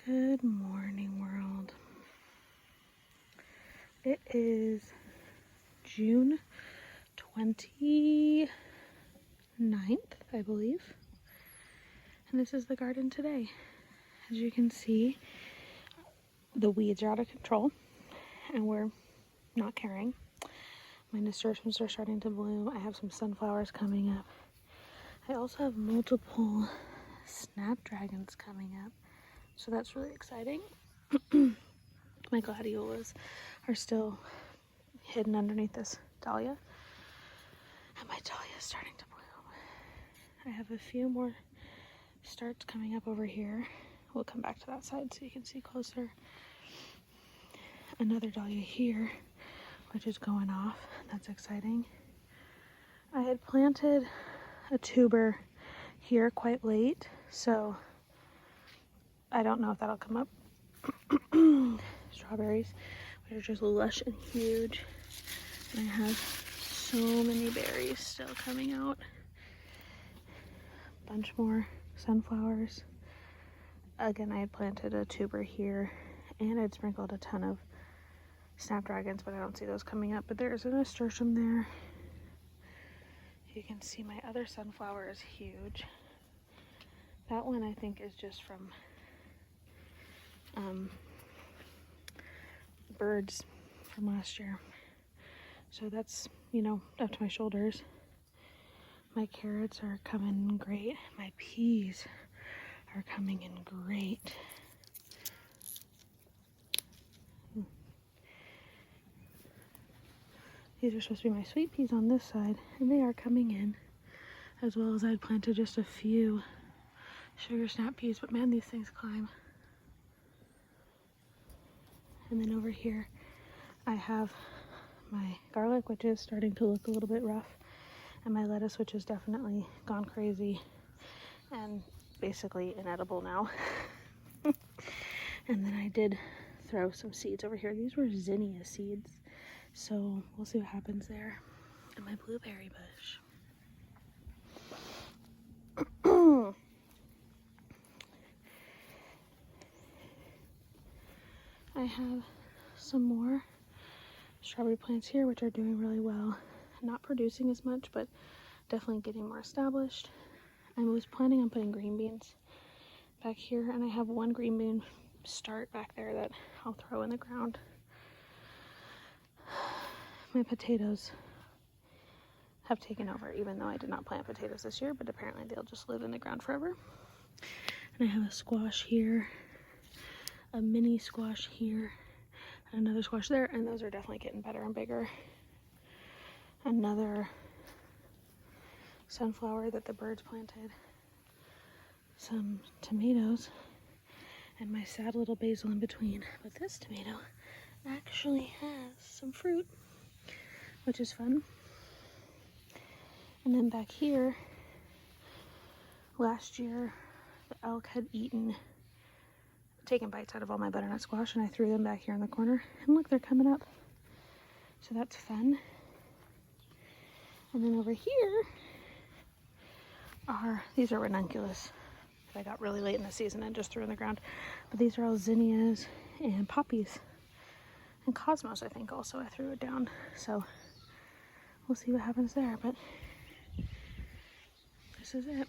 Good morning, world. It is June 29th, I believe. And this is the garden today. As you can see, the weeds are out of control and we're not caring. My nasturtiums are starting to bloom. I have some sunflowers coming up. I also have multiple Snapdragons coming up, so that's really exciting. My Gladiolas are still hidden underneath this Dahlia, and my Dahlia is starting to bloom. I have a few more starts coming up over here. We'll come back to that side so you can see closer. Another Dahlia here, which is going off. That's exciting. I had planted a tuber here quite late, so I don't know if that'll come up. Strawberries, which are just lush and huge. And I have so many berries still coming out. A bunch more sunflowers. Again, I had planted a tuber here and I'd sprinkled a ton of Snapdragons, but I don't see those coming up. But there's a nasturtium there. You can see my other sunflower is huge. That one I think is just from birds from last year. So that's, up to my shoulders. My carrots are coming great. My peas are coming in great. These are supposed to be my sweet peas on this side, and they are coming in, as well as I'd planted just a few sugar snap peas, but man, these things climb. And then over here I have my garlic, which is starting to look a little bit rough, and my lettuce, which has definitely gone crazy and basically inedible now. And then I did throw some seeds over here. These were Zinnia seeds, so we'll see what happens there. And my blueberry bush. I have some more strawberry plants here, which are doing really well. Not producing as much, but definitely getting more established. I was planning on putting green beans back here, and I have one green bean start back there that I'll throw in the ground. My potatoes have taken over, even though I did not plant potatoes this year, but apparently they'll just live in the ground forever. And I have a squash here, a mini squash here, and another squash there, and those are definitely getting better and bigger. Another sunflower that the birds planted, some tomatoes, and my sad little basil in between. But this tomato actually has some fruit, which is fun. And then back here, last year the elk had taken bites out of all my butternut squash, and I threw them back here in the corner, and look, they're coming up, so that's fun. And then over here these are ranunculus that I got really late in the season and just threw in the ground, but these are all zinnias and poppies, and cosmos I think also I threw it down, so we'll see what happens there. But this is it.